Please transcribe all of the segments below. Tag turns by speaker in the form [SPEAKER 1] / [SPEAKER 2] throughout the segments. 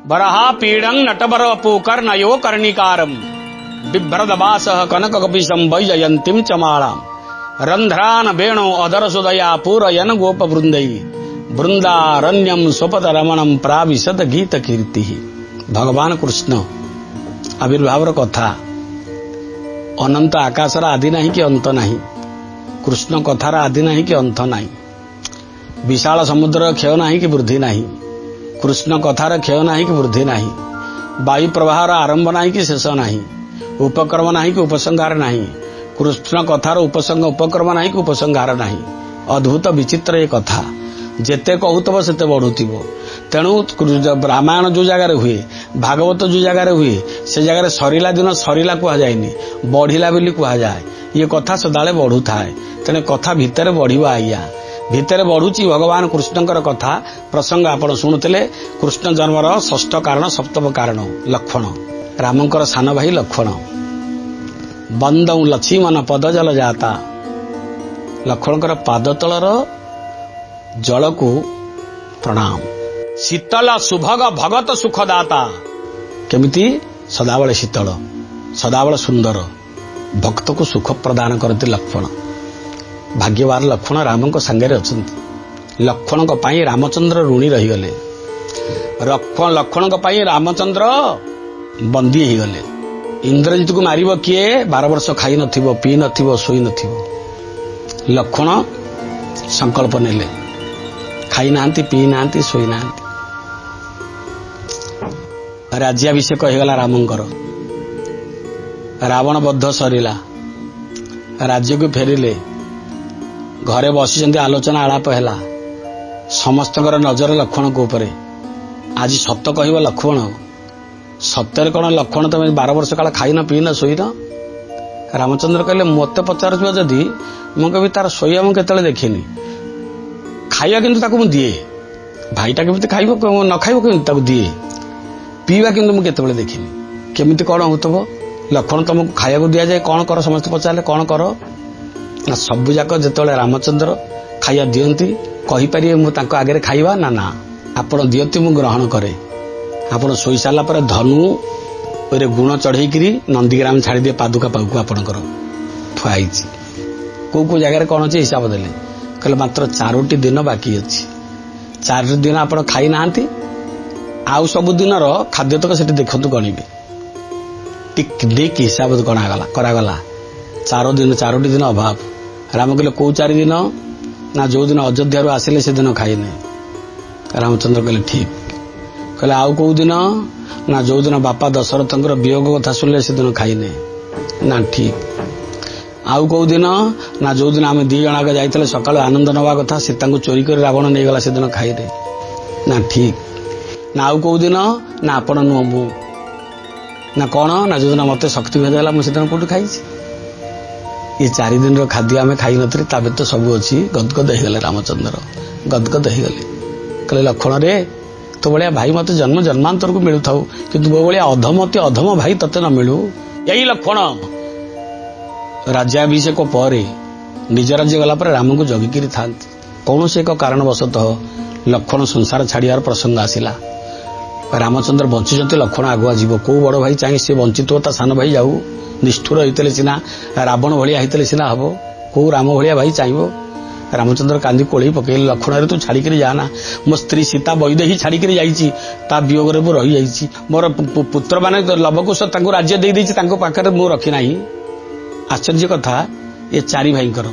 [SPEAKER 1] बरहा पीडं नटबर पोकर नयो कर्णिकारम बिभ्रदवास कनक कपिशं वैजयंतीम चमालाम रंध्रान वेणो अधर सुदया पूरयन गोप वृंदई वृंदारण्यम स्वपद रमणम प्राविशद गीत कीर्ति। भगवान कृष्ण आविर्भाव कथा अनंत आकाशर आदि नहीं कि अंत नहीं, कृष्ण कथार आदि नहीं कि अंत नहीं, विशाल समुद्र क्षय नहीं कि वृद्धि नहीं, कृष्ण कथार क्षय नहीं कि वृद्धि नहीं, वायु प्रवाहर आरंभ नहीं कि शेष नहीं, उपक्रम नहीं कि उपसंहार नहीं, कृष्ण कथार उपसंग उपक्रम नहीं कि उपसंहार नहीं। अद्भुत विचित्र ये कथा जेते कहूतब सेते बढ़ुथिब। तेणु रामायण जो जगार हुए, भागवत जो जगार हुए, से जगार सरिला दिन सरिला कह जाएनि, बढ़िला बोली कह जाए। ये कथा सदाले बढ़ु थाए। तेने कथा भितर बढ़िबा आइया भितर बढ़ुची भगवान कृष्णकर कथा प्रसंग आपण शुणुते। कृष्ण जन्मर षष्ठ कारण सप्तम कारण लक्ष्मण, रामंकर सान भाई लक्ष्मण। बंदौ लक्ष्मण पदजल जाता, लक्ष्मणकर पाद तलर जल को प्रणाम। शीतल सुभग भगत सुखदाता, केमिति सदाबले शीतल सदाबले सुंदर भक्त को सुख प्रदान करते लक्ष्मण। भाग्यवान लक्ष्मण राम को संगे अछंती। लक्ष्मण को पाई रामचंद्र ऋणी रही गले। लक्ष्मण को पाई रामचंद्र बंदी ही गले। इंद्रजित को मारिब किए 12 वर्ष खाई नथिबो, पी नथिबो, सोई नथिबो। लक्ष्मण संकल्प नेले, खाई नांती, पी नांती, सोई नांती। राज्याभिषेक होगला रामंकर। रावण बद्ध सरिला, राज्य को फेरिले। घरे बसी आलोचना आलाप है। समस्त नजर लक्ष्मण को ऊपर। आज सत कह लक्ष्मण, सत्य कौन लक्ष्मण तुम 12 वर्ष काल खाइन पीन शोन। रामचंद्र कहले मत पचार जदि मुझे तार शोया मुझे देखनी, खाइबा किंतु ताकू मु दिए। भाईटा केमिति खाइबो न खाइबो केमिति ताकू दिए, पीवा किंतु मु केतेबेले देखिनी। केमिति कौन होतबो लक्ष्मण तुमको खाइबा को दिया जाए, कौन कर समस्त पचारे कौन कर ना। सबु जाक जेतेबेले रामचंद्र खाइया दियंती कहि परिए मु तांको आगे खाइबा ना ना आपण दियंती मु ग्रहण करे। आपण सोई साला पर धनु रे गुण चढ़ेकरी नंदीग्राम छाड़ी दिए पादुका पाखु आपणकर थुआई। को जगह कौन अच्छे हिसाब देले, कहले मात्र 4टी दिन बाकी अच्छी। 4 दिन आप खाई ना, आउ सब दिन खाद्य तक से देखते गणिबे। टिक हिसाब गणागला करागला। 4टी दिन अभाव। राम कहले कौ 4 दिन ना, जो दिन अयोध्या आसिले से दिन खाइने। रामचंद्र कहले ठीक। कहले आउ कौ दिन ना, जो दिन बापा दशरथंकर वियोग कथा सुनले से दिन खाइने ना, ठीक। आउ कौ दिन ना, जो दिन आम 2 जन आगे जाइए सकाल आनंद नवा कथा सीता को चोरी कर रावण नहीं गला से दिन खाइने ना, ठीक। ना आउ कौ दिन ना, आपण नुह मु ना, कौन ना, जो दिन मत शक्ति भेद है मुझे कौट खाई। ये 4 दिन खाद्य आम खाई नी, ताबे तो सब अच्छी। गदगद हो गले रामचंद्र, गदगद हो गले। कहले लक्ष्मण रे, तो भाया भाई मत जन्म जन्मांतर को मिलू था, कि वो भाया अधमते अधम भाई तते न मिलू। यही लक्ष्मण राज्याभिषेक पर निज राज्य गला पर राम को जगिकी था। कौन से एक कारणवशतः लक्ष्मण संसार छाड़ियार प्रसंग आसिला। रामचंद्र बंचुंते लक्ष्मण आगुआ जीव। कौ बड़ भाई चाहिए सी बंचित ता सान भाई जाऊ। निष्ठुर होते सीना रावण भाया होते सीना हम, कौ राम भाया भाई चाहिए। रामचंद्र कांदी कोड़ी पकड़े, लक्ष्मण तू छाड़िक जाना, मो स्त्री सीता वैदेही छाड़िक जाइए, वियोग रही जाइए। मोर पुत्र मान लवकुश राज्य दे पाखे मु रखी ना। आश्चर्य कथा, ये 4 भाईंकर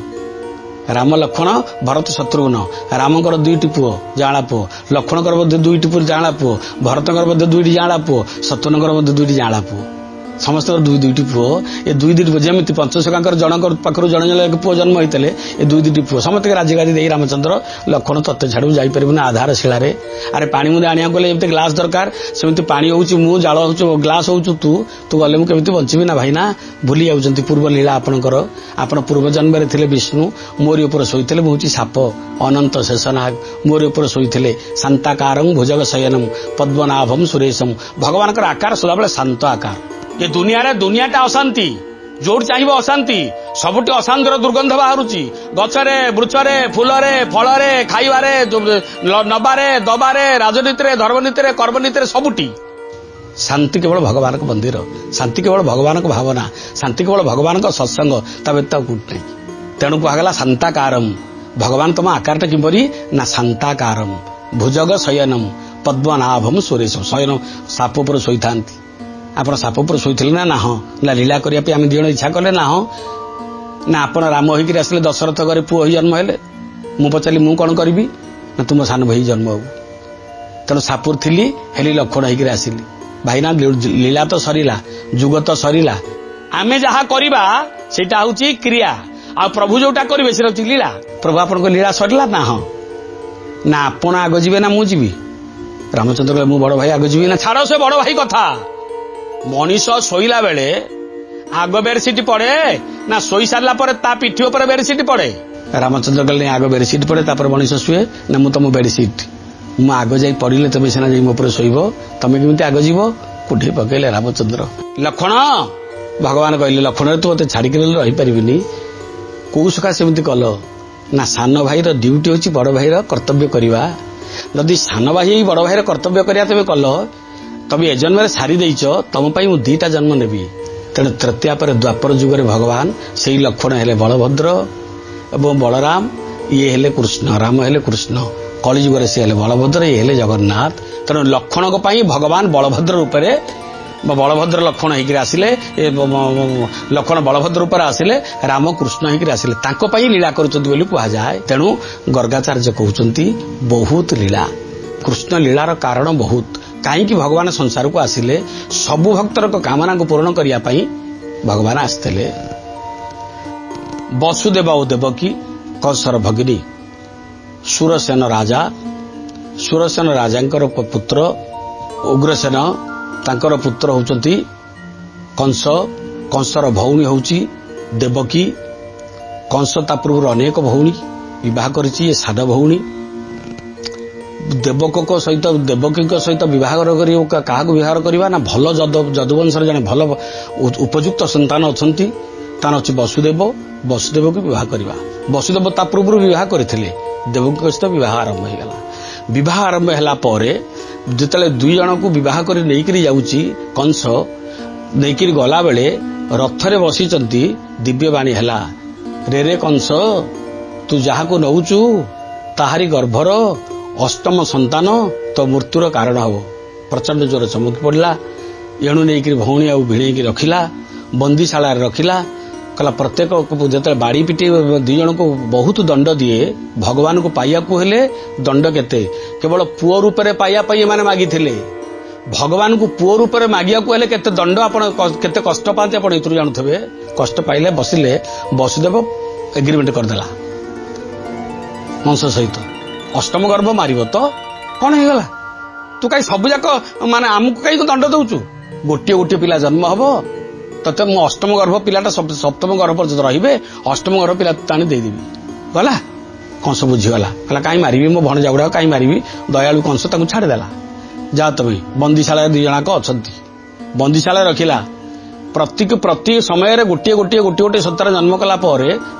[SPEAKER 1] राम लक्ष्मण भरत शत्रुघ्न। रामंकर 2टी पुओ जाला पुओ, लक्ष्मणकर 2टी पुओ जाला पुओ, भरतंकर 2टी जाला पुओ, शत्रुघ्नकर 2टी जाला पुओ। समस्त 2टी पुओ। ये 2 पुओ जमी पंचशखांकर जनक पाखर जन जन पुओ जन्म होते ये 2 पुओ समस्त राजिगादी दे रामचंद्र लक्ष्मण तत्ते छाड़ू जापर आधार शिलार। अरे पानी मुझे आने गले ग्लास दरकार, सेमती पानी हूँ मु जाल हो ग्लास हो तू तू गले मुझे बंचबी ना भाई ना। भूली जाऊँ पूर्व लीला आपणकर। आप पूर्व जन्म थे विष्णु, मोरी उपर शोते मुझे साप अनंत शेषनाग। मोरी उपर शोते शांताकारं भुजग शयनम पद्मनाभम सुरेशम। भगवान आकार सदाबले शांत आकार। ये दुनिया रे दुनियाटा अशांति, जोड़ चाहिए अशांति, सबुठी अशांतिर दुर्गंध बाहरुची गचरे वृक्षरे फुलरे फलरे खाइबारे नबारे दबारे राजनीति धर्मनीति कर्मनीति सबुठी शांति केवल भगवान को मंदिर शांति केवल भगवान को भावना शांति केवल भगवान को सत्संग ता व्यतीत कोट नहीं तेणु कहला शांताकारम भगवान तुम आकारटा किपरि ना शांताकारम भुजग शयनम पद्मनाभम सुरेश शयन साप पर शोई था आप साप पर शोई ना ना हाँ ना लीला करने आम दिज इच्छा कले ना हाँ ना आपण राम होकर आसिले दशरथ घरे पुओ जन्म हेले मु पचारि मु कौन करी ना तुम सान भाई जन्म हो तेणु सापुर थी हेली लक्षण होकर आसिली भाई ना लीला तो सरीला जुग तो सरीला आमे जहा करबा सेटा होची क्रिया आ प्रभु जोटा करिवे से होची लीला प्रभु आपन को लीला सरीला ना हाँ ना आपण आग जीवे ना मु जीवी रामचंद्र मु बड़ भाई आग जीवी ना छाड़ से बड़ भाई कथा मनीष शोइला बेले आग बेडसीट पड़े ना शोई सारा पर ता पिठी पर बेडसीट पड़े रामचंद्र कहले आग बेडसीट पड़े तापर मनीष शुए ना मु तुम बेडसीट मु आग जाई पड़िले तुम सीना जाई मो पर शोइब तुम केमिति आग जीव कुठी पकेले रामचंद्र लक्षण भगवान कहले लक्षण तू मते छाड़ी के रही परिबिनी को सुखा सेमिति कल ना सान भाई ड्यूटी होची बड़ भाई कर्तव्य करवा जदि सान भाई बड़ भाई कर्तव्य करिया तुम कल तुम ए जन्म सारी देइछ तुम पई मु दीटा जन्म नेबी तेणु तृतीया पर द्वापर जुगर भगवान से लक्षण हेले बलभद्र एवं बलराम ये हेले कृष्ण राम हेले कृष्ण कलिजुगर से हेले बलभद्र ये हेले जगन्नाथ तेणु लक्षण भगवान बलभद्र रूप बलभद्र लक्षण होकर आसिले लक्षण बलभद्र रूप आसिले राम कृष्ण होकर आसिले तांको पई लीला करुचंती बोली कुहा जाए तेणु गर्गाचार्य कहउचंती बहुत लीला कृष्ण लीलार कारण बहुत कहीं भगवान संसार को आसिले सबु भक्तर कामना को पूर्ण करने भगवान आसते वसुदेव और देवकी कंसर भगिनी सुरसेन राजा पुत्र उग्रसेन तांकर पुत्र होचंती कंस कंसर भौणी होची देवकी कंस ता पूर्व अनेक भौणी विवाह करिछि साध भौणी देवक सहित देवकी सहित विवाह क्या विवाह करवा ना भल जदुवंश जड़े भल उपयुक्त संतान अच्छा तान अच्छी वसुदेव वसुदेव को विवाह करवा वसुदेव ता पूर्व विवाह करते देवकी सहित विवाह आरंभ होगा विवाह आरंभ है जिते दुई जन को विवाह कर कंस नहीं गला बेले रथरे बसी दिव्यवाणी है रे कंस तू जहा को नौचु ताहारी गर्भर अष्टम संतान तो मृत्युर कारण हम प्रचंड जोर चमकी पड़ा एणु नहीं भौणी आ भिड़े रखिला बंदीशाला रखिला कहला प्रत्येक जो बाड़ी पिटी दी जन को बहुत दंड दिए भगवान को पाइया हेले दंड केते केवल पुओ रूप में पाइया माने मागी भगवान को पुओ रूप में मागिया हेले केते दंड आपण केते कष्ट पाते आपण इतु जानुथे कष्ट पाइले बसिले वसुदेव एग्रीमेंट करदेला कंस सहित अष्टम गर्भ मार तो कौन हो गला तू कहीं सब जाक माने आमको कहीं दंड दौचु गोटे गोटे पिला जन्म हम तते मु अष्टम गर्भ पिलाटा सप्तम गर्भ पर्यंत रही अष्टम गर्भ पिला ताणी देदेवी गला कंस बुझीगला कहला कहीं मारि मो भण जागुड़ा कहीं मारि दयालु कंस ताकू छाड़देला जा तुम बंदीशाला दी जनाक अच्छा बंदीशाला रखिला प्रति समय गोटे गोटे गोटे गोटे सत्तार जन्म कला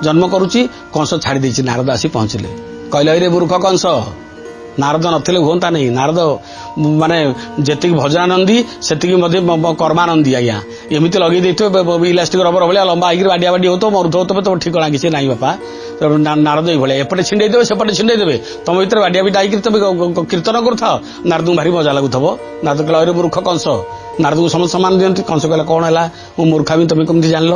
[SPEAKER 1] जन्म करुच्ची कंस छाड़ी देछि नारद आसी पहुंचले कहले रे मूर्ख कंस नारद नथिले हुंता नहीं नारद माने जेतिक भजनानंदी सेतिक कर्मानंदी आज्ञा एमती लगे देते इलास्टिक रबर भाया लंबा होकर बाडिया बाडी हो तो मरुथ हो तुम ठिकना किसी ना बापा नारद ये एपटे छिंडे देवे सेपटे छिंडे देवे तुम भर बाडिया बाडी आई तुम कीर्तन करुथा नारद को भारी मजा लगुव नारद कहला रे मूर्ख कंस नारद को समस्त सम्मान दिखती कंस कहला कौन है मो मूर्खा भी तुम कमी जान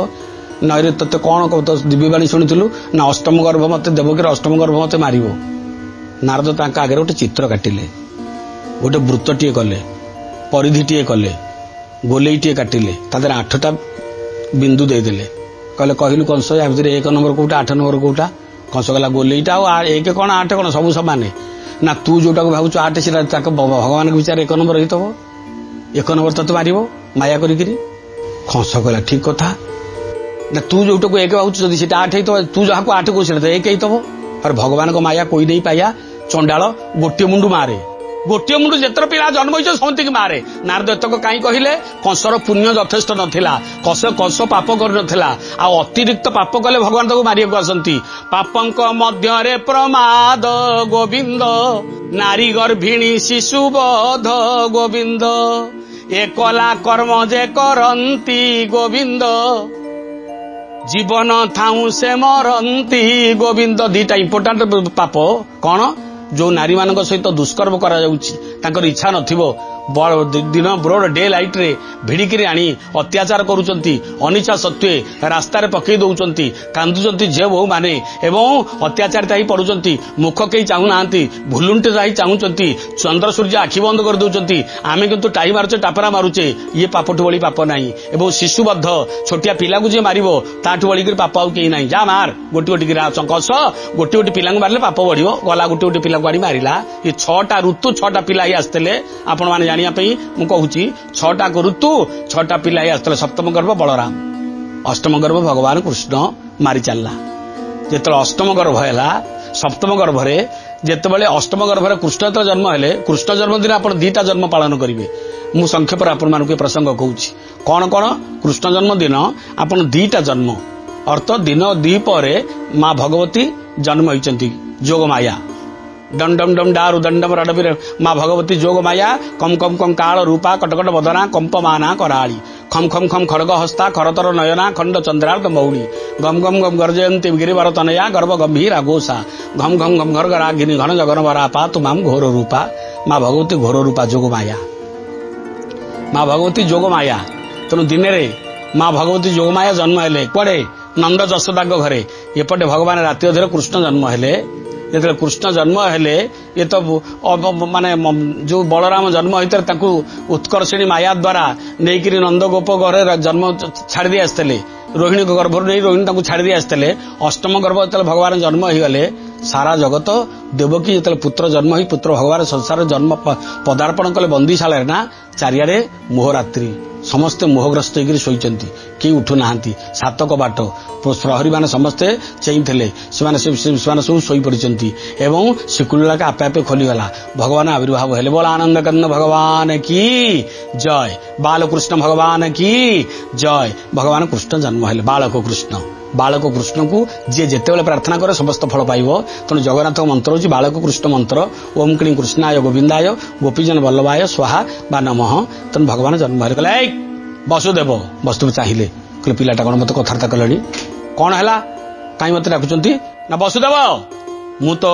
[SPEAKER 1] नईरे ते कौन दिव्यवाणी शुणुलु ना अष्टम गर्भ मत देवकीर अष्टम गर्भ मत मार नारद तांका आगे गोटे चित्र काटिले गोटे वृत्तटीए कले परिधिटीए कले गोलेईटीए काटिले तादर 8टा बिंदु देदेले कहले कहलु कंस या भितर 1 नंबर कोटा 8 नंबर कोटा कंस कहला गोलेईटा आ 1 कौन 8 कौन सब सामान ना तू जोटा को भावुच 8 से भगवान के विचार 1 नंबर होइतबो 1 नंबर तते मारिबो माया करिकरी कंस कहला ठीक कथा ना तू जोटा को 1 भावुच जदि सेटा 8 होइतो तू जहा को 8 को सेटा 1 होइतबो और भगवान को माया कोई नहीं पाया चंडाल गोटे मुंडू मारे गोटे मुंड जितर पिला जन्म हो समति की मारे नारद एतक कहीं कहले कंसर पुण्य यथेष्ट नथिला कंस पाप कर नथिला आ अतिरिक्त पाप कले भगवान ताको मारिया को आसंती पापंक मध्यरे प्रमाद गोविंद नारी गर्भिणी शिशु बध गोविंद एकला कर्म जे करंती गोविंद जीवन थाऊ से मरंती गोविंद दीटा इंपोर्टाट पाप कौन जो नारी मान सहित दुष्कर्म करा तांकर इच्छा नथिबो दिन ब्रोड डे लाइट रे भिड़िकी आनी अत्याचार करुचंती अनिच्छा सत्वे रास्ता रे पकई दउचंती कांदुचंती झे बहु माने एवं अत्याचारित ही पड़ुचंती मुख कई चाहू नांती भुलुंटे जाई चाहूचंती चंद्र सूर्य आखि बंद कर दउचंती आमे किंतु टाई मारुचे टापरा मारुचे ये पापठु बड़ी पाप नाही एवं शिशुबद्ध छोटिया पिला को जे मारिबो ताठु बड़ी पाप आउ केही नाही जा मार गोटी गोटी गिरा कंस गोटी गोटी पिला मारले पाप बढ़िबो गला गोटी गोटी पिला गाड़ी मारिला ये 6टा ऋतु 6टा पिला ही आस्तेले आपण माने जानिया पई मु कहूची 6टा को ऋतु 6टा पिला ही आस्तेले सप्तम गर्भ बलराम अष्टम गर्भ भगवान कृष्ण मारी चलला जेतले अष्टम गर्भ हैला सप्तम गर्भ रे जेतेबेले अष्टम गर्भ रे कृष्ण तो जन्म हेले कृष्ण जन्म दिन आपण 2टा जन्म पालन करिवे मु संक्षेप रे आपण मानके प्रसंग कहूची कोन कोन कृष्ण जन्म दिन आपण 2टा जन्म अर्थ दिन 2 परे मां भगवती जन्म होइचंती जोग माया दंडम डम डारु दंडम रडबीर मां भगवती जोग माया कम कम कम काल रूपा कटकट बदना कंपमाना कराली खम खम खम खड़ग हस्ता खरतर नयना खंड चंद्रार्क मौली गम गम गम गर्जयंती गिरिवर तनया गर्भ गंभीर घोषा घम घम घम घर गरागिनी घन जगन वरापा तुमाम घोर रूपा मां भगवती घोर रूपा जोग माया मां भगवती जोग माया तेणु दिन में मां भगवती जोग माया जन्म हेले कड़े नंद जशोदा घरे एपटे भगवान राति अधर कृष्ण जन्म हेले जो कृष्ण जन्म हेले ये तो माने जो बलराम जन्म होता उत्कर्षिणी माया द्वारा नहीं नंद गोप घर जन्म छाड़ दी आसते रोहिणी गर्भ नहीं रोहिणी छाड़ दी आसते अष्टम गर्भ जो भगवान जन्म हो गले सारा जगत देवकी जो पुत्र जन्म ही पुत्र भगवान संसार जन्म पदार्पण कले बंदीशाला ना चारियाडे मोहरात्रि समस्ते मोहग्रस्त होकर शोचंती कि उठू ना सातक बाट प्रहरी मैंने समस्ते चेईले सब शोई पड़ती एवं श्रीकुला आपे आपे खोलीगला भगवान आविर्भाव हेले बोल आनंद कन्न भगवान की जय बालकृष्ण भगवान की जय भगवान कृष्ण जन्म हेले बालक कृष्ण को जी जिते प्रार्थना करे समस्त फल पाइब तेणु जगन्नाथ मंत्र हूँ बालक कृष्ण मंत्र ओम क्लीं कृष्णाय गोविंदाय गोपीजन वल्लभाय स्वाहा बा नमः तेणु भगवान जन्म हेले वसुदेव वसुदेव चाहिए कहले पिलाटा कौन मत कथबार्ता कले कौन है कहीं मत डाकुंट ना वसुदेव मु तो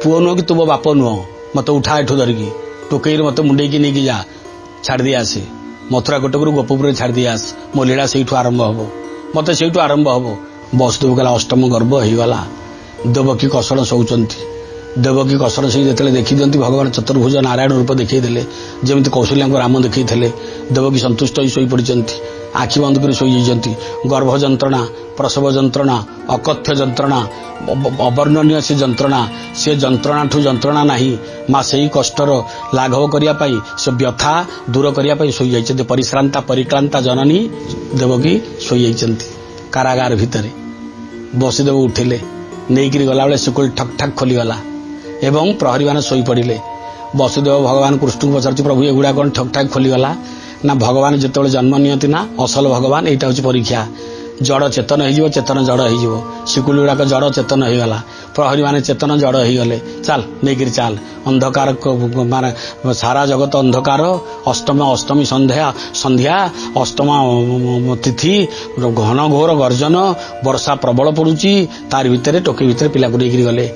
[SPEAKER 1] पुओ नुह कि तुम बाप नुह मत उठा एठू धरिकी टोकई मत मुंडे नहीं जा छाड़ दी आसे मथुरा गोटकरू गोपपुर छाड़ दी आस मो लीला से आरंभ हम मत से आरंभ हम वसुदेव कहला अष्टम गर्भ होगला देवकी कषण शोचंती देवकी कषण से जो देखी दिखती भगवान चतुर्भुज नारायण रूप देखते जमी कौशल्या राम देखते देवकी संतुष्ट हो शोई पड़ती आखि बंद कर शोई जाती गर्भ जंत्रणा प्रसव जंत्रणा अकथ्य जंत्रणा अवर्णनीय से जंत्रणा ठू जंत्रणा नहीं माँ से कष्टर लाघव करने से व्यथा दूर करने शोई जाती परिश्रांता परिक्रांता जननी देवकी शोई जाती कारागार भितर वसुदेव उठिले नहीं गला बेले सुकुल ठक ठाक खोलीगला एवं प्रहरी मैंने शोई पड़े वसुदेव भगवान कृष्ण को पचार प्रभु एगुड़ा कौन ठक ठाक खोलीगला ना भगवान जिते जन्म नियंती ना असल भगवान यहाँ हूँ परीक्षा जड़ चेतन हो चेतन जड़ हो शिकुल गुड़ाक जड़ चेतन हो गला प्रहरी माने चेतन जड़ हो गले चल नहीं चाल अंधकार माने सारा जगत अंधकार अष्टमी संध्या अष्टम तिथि घन घोर गर्जन वर्षा प्रबल पड़ुची तार भितर टोकी भितर पिला को लेकर गले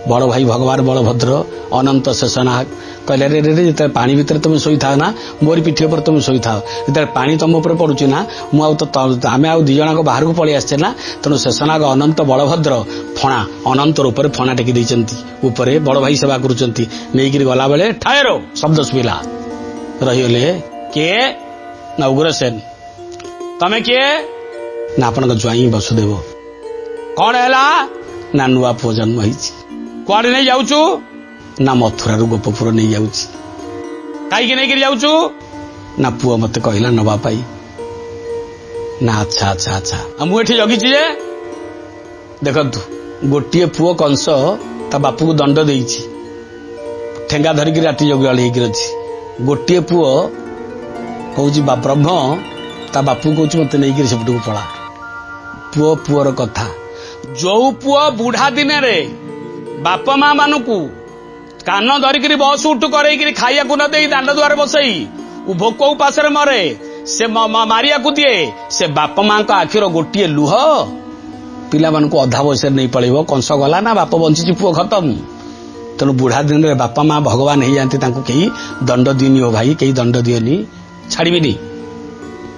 [SPEAKER 1] बड़ भाई भगवान बलभद्र अनंत शेषनाग कहले रे रे जिते पानी भितर तुम शोई था ना मोरी पिठी पर तुम शोई था जिते पानी तुम ऊपर पड़ुची ना आम आउ दी जन बाहर को पलि आसचे ना तेणु शेषनाग अनंत बलभद्र फणा अनंत रूप फणा टेकी देते बड़ भाई सेवा कर गला बेले ठाएरो शब्द शुला रहीगले किए ना उग्रसेन तमें किए ना आपण ज्वाई वसुदेव कौन है ना नुआ पुओ जन्म कुआड़े नहीं जाऊचु ना मथुरा गोपपुर नहीं जाऊची कहीं नहीं जाऊचु ना पुओ मत कहला नवा पाई ना अच्छा अच्छा अच्छा मुझे जगिची जे देखु गोटे पुओ कंस ता बापू को दंड देइछि ठेंगा धरिकी राति जगल होती गोटे पुओ कौच ब्रह्म ता बापू कौच मत नहीं सेपटू पड़ा पुओ पुओर कथा जो पुओ बुढ़ा दिन रे बाप माँ मानू कान धरिकी बस उठू कर खाया न दे दांड दुआर बसई भोक उपास मरे से मारिया को दिए से बाप माँ आखिर गोटे लुह पिला मान को अधा बयस नहीं पड़ेब कंस गला ना बाप बंची पुओ खत्म तेणु बुढ़ा दिन रे बापा माँ भगवान हो जाती कहीं दंड दिनी ओ भाई कहीं दंड दियनी छाड़बी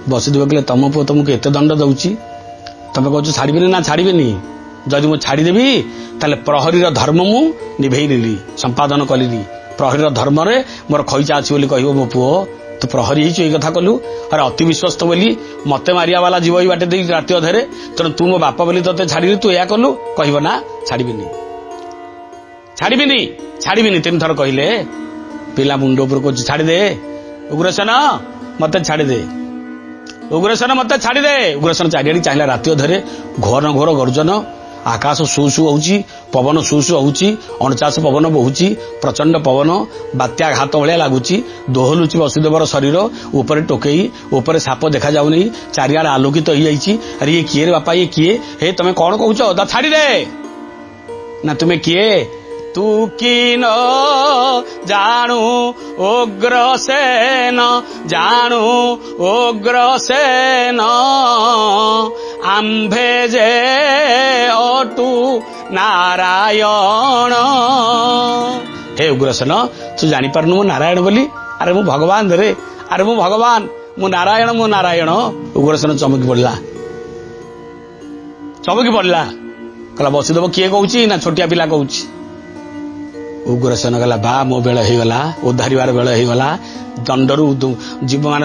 [SPEAKER 1] बसुदेव कहले तुम पुओ तुमको एत दंड दौची तुम कह छाड़बी ना छाड़बी जदि मुझे छाड़देवी ताले प्रहरी धर्म मु निभे नेली संपादन कली प्रहरी धर्म रे मोर खईचा अच्छी बोली कह मो पुओ तू प्रहरी ही कथा कलु अरे अति विश्वस्त बोली मते मारिया वाला जीव बाटे दे राति अधे तेणु तू मो बापा बोली ते छाड़ी तू या कलु कह ना छाड़बी छाड़बी 3 थर कहले पिला मुंड उपर को छाड़दे उग्रसेन मत छाड़दे उग्रसेन मत छाड़दे उग्रसेन चारिआड़ी चाहिए राति अधे घोर घोर गर्जन आकाश सु सु होउची पवन सु सु होउची 49 पवन बहुची प्रचंड पवन बात्या घात भलिया लागुची दोहलुची वसुदेवर शरीर ऊपर टोकेई ऊपर साप देखा जाउनी चारिआड़ आलोकित हो जाइची अरे ये किए रे बापा ये किए हे तमे कोन कहउचो दा छाड़ी दे ना तुमे किए तू की न जानू उग्रसेन जानू उग्रसेन आंभे जे अटू नारायण हे उग्रसेन तू जानी पारनु मु नारायण बोली अरे मु भगवान रे अरे मु भगवान मु नारायण उग्रसेन चमकी पड़ला कहला वसुदेव किए कहूची ना छोटिया पिला कहूची उग्रसेन कहला बा मो बेल होगला उद्धारिवार बेल होगला दंडरू जीव मान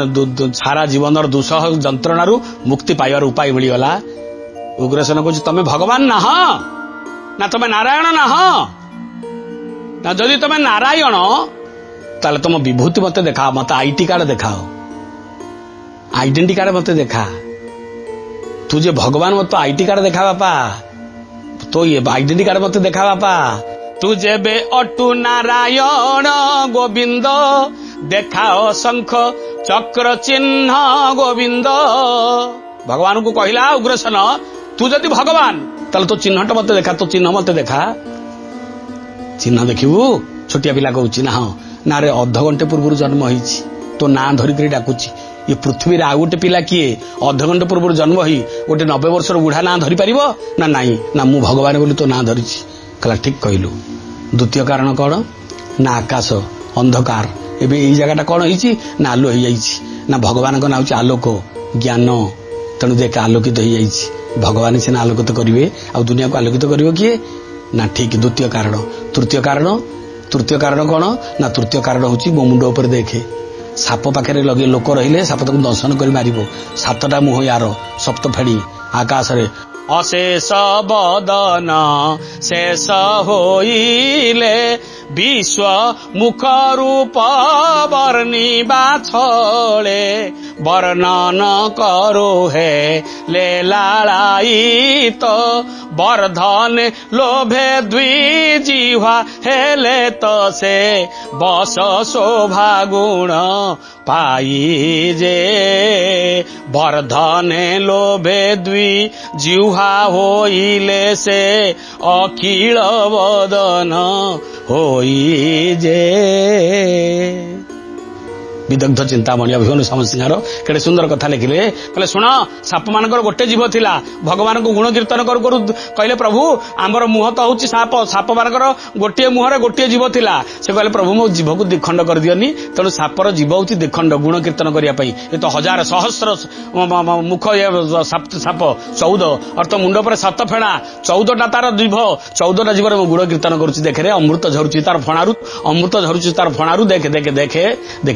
[SPEAKER 1] सारा जीवन दुसह जंत्रणारू मुक्ति पाइबार उपाय मिलगला उग्रसेन कहूँ तमे भगवान ना तमे नारायण ना जदि तमे नारायण ताले तुम विभूति मत देखा मत आईटी कार्ड देखाओ आइडेंटिटी कार्ड मत देखा तू जे भगवान मत आईटी कार्ड देखा बापा तो ये आइडेंटिटी कार्ड मत देखा बापा तू जेबे अटू नारायण गोविंद देखाओ शंख चक्र चिन्ह गोविंद भगवान को कहला उग्रसेन तू जदि भगवान ताले तो चिन्हट मत देखा तो चिन्ह मत देखा चिन्ह देखिबू छोटिया पिला कहूची ना हाँ ना रे अध घंटे पूर्व जन्म होईची तो ना धरिक डाकुची ये पृथ्वी आउ गोटे पिला किए अध घंटे पूर्व जन्म ही गोटे 90 वर्षर बुढ़ा ना धरी पारिबो ना नाई ना मु भगवान बोली तो ना धरिची कहला ठीक कहलु द्वितीय कारण कौन ना आकाश अंधकार एबे एई जगह कौन होईची ना आलो हो जाइची ना भगवान को ना होची आलोक ज्ञान तेणु देख आलोकित हो जाइची भगवान सीना आलोकित करेंगे आ दुनिया को आलोकित करिवो किए ना ठीक द्वितीय कारण तृतीय कारण कौन ना तृतीय कारण होची मो मुंड उपर देखे साप पाखे लगे लोक रहिले साप तक दंशन कर मारिबो 7टा मुह यार सप्त फेड़ी आकाश रे अशेष बदन शेष होइले विश्व मुख रूप वर्णिबा छले वर्णन करो है ले लालायित वर्धन लोभे द्विजिह्वा हेले तो से बस शोभा गुण पाई जे वर्धन लोभे द्विजिह्वा होइले से अखिल वदन होई जे विदग्ध चिंतामणि अभिमन्यु समसिंहार केड़े सुंदर कथा लिखिले कहले सुन साप मानकर गोटे जीव थिला भगवान को गुण कीर्तन करू करू कहले प्रभु आमर मुह तो होची साप मानकर गोटे मुहरे गोटे जीव थिला से कहले प्रभु मो जीव को दिखंड कर दियनी तेणु सापर जीव होची दिखंड गुण कीर्तन करिया पई ए तो हजार सहस्र मुख साप 14 अर्थ मुंड पर 7 फेणा 14टा तार जीव 14टा जीवर गुण कीर्तन करूची देखे रे अमृत झरुची तार फणारू देखे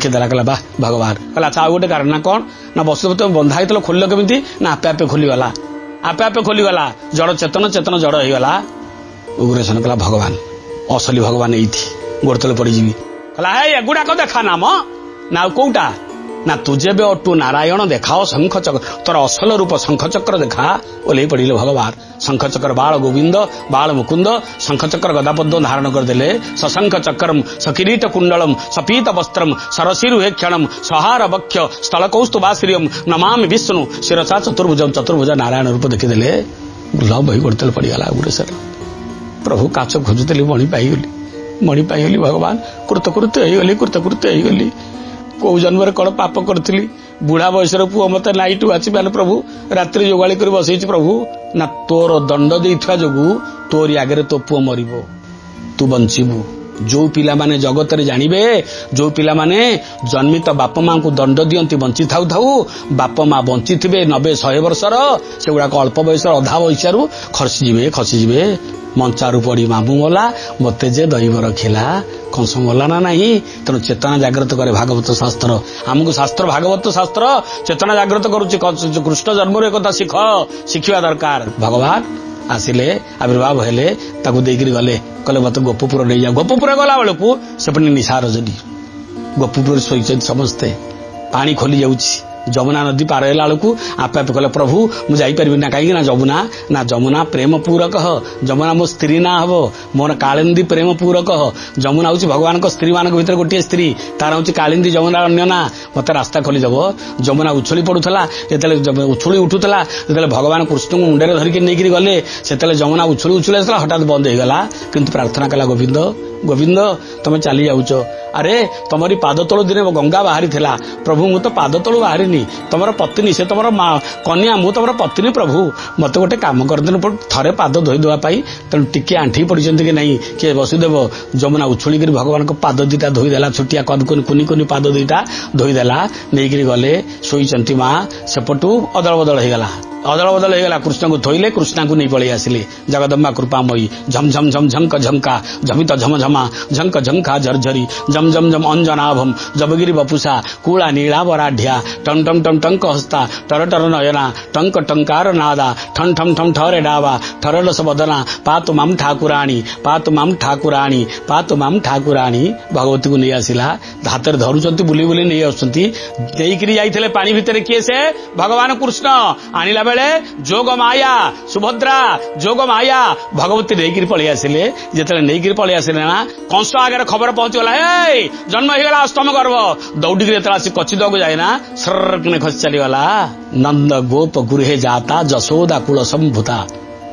[SPEAKER 1] देला बा भगवान कहला अच्छा गोटे कारण ना कौन ना वसुदेव तुम बंधा होता खोल केमी ना आपे आपे खोलीगला जड़ चेतन जड़ हो गला उग्रसेन कहला भगवान असली भगवान ये गोड़ तले पड़ी कहला हे गुड़ाक देखा नाम ना कौटा ନା ତୁ ଯେବେ ଅଟୁ ନାରାୟଣ ଦେଖାଅ ଶଙ୍ଖ ଚକ୍ର, ତୋର ଅସଲ ରୂପ ଶଙ୍ଖ ଚକ୍ର ଦେଖା। ଓହ୍ଲେଇ ପଡ଼ିଲେ ଭଗବାନ। ଶଙ୍ଖ ଚକ୍ର ବାଳ ଗୋବିନ୍ଦ ବାଳ ମୁକୁନ୍ଦ, ଶଙ୍ଖ ଚକ୍ର ଗଦାପଦ୍ମ ଧାରଣ କରିଦେଲେ। ସଶଙ୍ଖ ଚକ୍ରମ ସକିରୀଟ କୁଣ୍ଡଳମ ସପୀତ ବସ୍ତ୍ରମ ସରସିରୁହେ କ୍ଷଣମ ସହାର ବକ୍ଷ ସ୍ଥଳ କୌସ୍ତୁବାଶ୍ରିୟମ ନମାମି ବିଷ୍ଣୁ ଶିରସା ଚତୁର୍ଭୁଜମ। ଚତୁର୍ଭୁଜ ନାରାୟଣ ରୂପ ଦେଖିଦେଲେ। ଲଭ ବହି କରିଦେଲେ ପଡ଼ିଗଲା ଗୁରେଶ୍ୱର। ପ୍ରଭୁ କାଚ ଖୋଜୁଥିଲି, ମଣି ପାଇଗଲି ଭଗବାନ। କୃତକୃତ୍ୟ ହେଇଗଲି। କୋଉ ଜନ୍ମରେ କଣ ପାପ କରିଥିଲି? ବୁଢା ବୟସର ପୁଅ ମତେ ନାଇଟୁ ଆସି ମାନେ ପ୍ରଭୁ ରାତ୍ରି ଯୋଗାଳି କରି ବସେଇଛି ପ୍ରଭୁ। ନା ତୋର ଦଣ୍ଡ ଦେଇଥିବା ଯୋଗୁ ତୋରି ଆଗରେ ତୋ ପୁଅ ମରିବ, ତୁ ବଞ୍ଚିବୁ। ଯୋଉ ପିଲାମାନେ ଜଗତରେ ଜାଣିବେ, ଯୋଉ ପିଲାମାନେ ଜନ୍ମିତ ବାପା ମାଙ୍କୁ ଦଣ୍ଡ ଦିଅନ୍ତି ବଞ୍ଚି ଥାଉ ବାପ ମା ବଞ୍ଚିଥିବେ 90-100 ବର୍ଷର, ସେଗୁଡାକ ଅଳ୍ପ ବୟସର ଅଧା ବୟସରୁ ଖସିଯିବେ। ମଞ୍ଚାରୁ ପଡି ମାମୁଁ ମଲା, ମତେ ଯେ ଦୈବ ରଖିଲା। କଂସ ମଲା ନା ନାହିଁ? ତେଣୁ ଚେତନା ଜାଗ୍ରତ କରେ ଭାଗବତ ଶାସ୍ତ୍ର। ଆମକୁ ଶାସ୍ତ୍ର, ଭାଗବତ ଶାସ୍ତ୍ର ଚେତନା ଜାଗ୍ରତ କରୁଛି। କୃଷ୍ଣ ଜନ୍ମରୁ ଏକଥା ଶିଖିବା ଦରକାର। ଭଗବାନ ଆସିଲେ, ଆବିର୍ଭାବ ହେଲେ, ତାକୁ ଦେଇକିରି ଗଲେ, କହିଲେ ମତେ ଗୋପପୁର ନେଇଯାଅ। ଗୋପପୁର ଗଲା ବେଳକୁ ସେପଟେ ନିଶା ରଜନୀ। ଗୋପପୁରରେ ଶୋଇଛନ୍ତି ସମସ୍ତେ। ପାଣି ଖୋଲି ଯାଉଛି। ଯମୁନା ନଦୀ ପାର ହେଲା ବେଳକୁ ଆପେ କହିଲେ ପ୍ରଭୁ ମୁଁ ଯାଇପାରିବିନି। ନା କାହିଁକି? ନା ଯମୁନା ପ୍ରେମ ପୂରକ, ଯମୁନା ମୋ ସ୍ତ୍ରୀ ନା ହବ, ମୋର କାଳିନ୍ଦୀ ପ୍ରେମ ପୂରକ। ଯମୁନା ହଉଛି ଭଗବାନଙ୍କ ସ୍ତ୍ରୀ ମାନଙ୍କ ଭିତରେ ଗୋଟିଏ ସ୍ତ୍ରୀ, ତାର ହଉଛି କାଳିନ୍ଦୀ, ଯମୁନା ଅନ୍ୟ ନା। ମତେ ରାସ୍ତା ଖୋଲିଦେବ। ଯମୁନା ଉଛଳି ପଡୁଥିଲା, ଯେତେବେଳେ ଉଛୁଳି ଉଠୁଥିଲା, ଯେତେବେଳେ ଭଗବାନ କୃଷ୍ଣଙ୍କୁ ମୁଣ୍ଡରେ ଧରିକି ନେଇକରି ଗଲେ, ସେତେବେଳେ ଯମୁନା ଉଛୁଳି ଆସିଲା, ହଠାତ୍ ବନ୍ଦ ହେଇଗଲା। କିନ୍ତୁ ପ୍ରାର୍ଥନା କଲା, ଗୋବିନ୍ଦ ତମେ ଚାଲି ଯାଉଛ। ଆରେ ତମରି ପାଦ ତଳୁ ଦିନେ ଗଙ୍ଗା ବାହାରିଥିଲା ପ୍ରଭୁ, ମୁଁ ତ ପାଦ ତଳୁ ବାହାରିନି। ତମର ପତ୍ନୀ, ସେ ତମର କନ୍ୟା, ମୁଁ ତମର ପତ୍ନୀ ପ୍ରଭୁ। ମତେ ଗୋଟେ କାମ କରିଦେଲେ ଥରେ ପାଦ ଧୋଇଦେବା ପାଇଁ। ତେଣୁ ଟିକେ ଆଣ୍ଠି ପଡିଛନ୍ତି କି ନାହିଁ କିଏ ବସୁଦେବ? ଯମୁନା ଉଛୁଳିକିରି ଭଗବାନଙ୍କ ପାଦ ଦିଟା ଧୋଇଦେଲା। ଛୋଟିଆ କୁନି ପାଦ ଦିଟା ଧୋଇଦେଲା। ନେଇକିରି ଗଲେ, ଶୋଇଛନ୍ତି ମା। ସେପଟୁ ଅଦଳ ବଦଳ ହେଇଗଲା। କୃଷ୍ଣଙ୍କୁ ଥୋଇଲେ, କୃଷ୍ଣାଙ୍କୁ ନେଇ ପଳେଇ ଆସିଲେ। ଜଗଦମ୍ବା କୃପାମୟୀ। ଝମ ଝମ ଝମ ଝଙ୍କ ଝଙ୍କା ଝମିତ ଝମ ଝମା ଝଙ୍କ ଝଙ୍କା ଝରଝରି ଝମ ଝମ ଝମ ଅଞ୍ଜନାଭମ ଜବଗିରି ବପୁଷା କୁଳା ନୀଳା ବରାଢ୍ୟା ଟଂ ଟଂ ଟଂ ଟଙ୍କ ହସ୍ତା ଟର ଟର ନୟନା ଟଙ୍କ ଟଙ୍କାର ନାଦା ଠନ ଠମ ଠମ ଠରେ ଡାବା ଠରଲସ ବଦନା ପାତୁ ମାମ ଠାକୁରାଣୀ। ଭଗବତୀକୁ ନେଇ ଆସିଲା। ହାତରେ ଧରୁଛନ୍ତି, ବୁଲି ନେଇ ଆସୁଛନ୍ତି। ଦେଇକିରି ଯାଇଥିଲେ ପାଣି ଭିତରେ। କିଏ ସେ? ଭଗବାନ କୃଷ୍ଣ। ଆଣିଲା ବେଳେ ଯୋଗ ମାୟା, ସୁଭଦ୍ରା ଯୋଗ ମାୟା ଭଗବତୀ ନେଇକିରି ପଳେଇ ଆସିଲେ। ଯେତେବେଳେ ନେଇକିରି ପଳେଇ ଆସିଲେ ନା, କଂସ ଆଗରେ ଖବର ପହଞ୍ଚିଗଲା, ଜନ୍ମ ହେଇଗଲା ଅଷ୍ଟମ ଗର୍ଭ। ଦୌଡ଼ିକିରି ଯେତେବେଳେ ଆସି କଚି ଦବାକୁ ଯାଏ ନା, ସର କିନେ ଖସି ଚାଲିଗଲା। ନନ୍ଦ ଗୋପ ଗୃହେ ଯାତା ଯଶୋଦା କୁଳ ସମ୍ଭୂତା,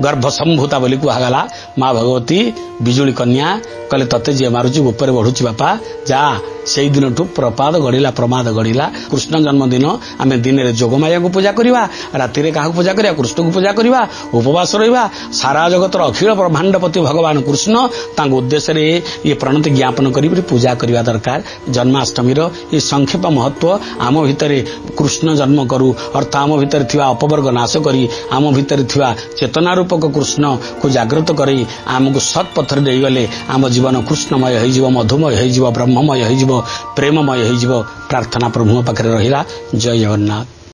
[SPEAKER 1] ଗର୍ଭ ସମ୍ଭୂତା ବୋଲି କୁହାଗଲା। ମା ଭଗବତୀ ବିଜୁଳି କନ୍ୟା କହିଲେ, ତତେ ଯିଏ ମାରୁଛି ଉପରେ ବଢୁଛି ବାପା, ଯା। ସେଇ ଦିନଠୁ ପ୍ରମାଦ ଗଡ଼ିଲା। କୃଷ୍ଣ ଜନ୍ମଦିନ ଆମେ ଦିନରେ ଯୋଗମାୟାକୁ ପୂଜା କରିବା, ରାତିରେ କାହାକୁ ପୂଜା କରିବା? କୃଷ୍ଣଙ୍କୁ ପୂଜା କରିବା, ଉପବାସ ରହିବା। ସାରା ଜଗତର ଅଖିଳ ବ୍ରହ୍ମାଣ୍ଡପତି ଭଗବାନ କୃଷ୍ଣ, ତାଙ୍କ ଉଦ୍ଦେଶ୍ୟରେ ଇଏ ପ୍ରଣତି ଜ୍ଞାପନ କରି ପୂଜା କରିବା ଦରକାର। ଜନ୍ମାଷ୍ଟମୀର ଏ ସଂକ୍ଷେପ ମହତ୍ୱ ଆମ ଭିତରେ କୃଷ୍ଣ ଜନ୍ମ କରୁ, ଅର୍ଥାତ୍ ଆମ ଭିତରେ ଥିବା ଅପବର୍ଗ ନାଶ କରି, ଆମ ଭିତରେ ଥିବା ଚେତନା ରୂପକ କୃଷ୍ଣକୁ ଜାଗ୍ରତ କରି ଆମକୁ ସତ୍ ପଥରେ ନେଇଗଲେ ଆମ ଜୀବନ କୃଷ୍ଣମୟ ହେଇଯିବ, ମଧୁମୟ ହେଇଯିବ, ବ୍ରହ୍ମମୟ ହେଇଯିବ, ପ୍ରେମମୟ ହେଇଯିବ। ପ୍ରାର୍ଥନା ପ୍ରଭୁଙ୍କ ପାଖରେ ରହିଲା। ଜୟ ଜଗନ୍ନାଥ।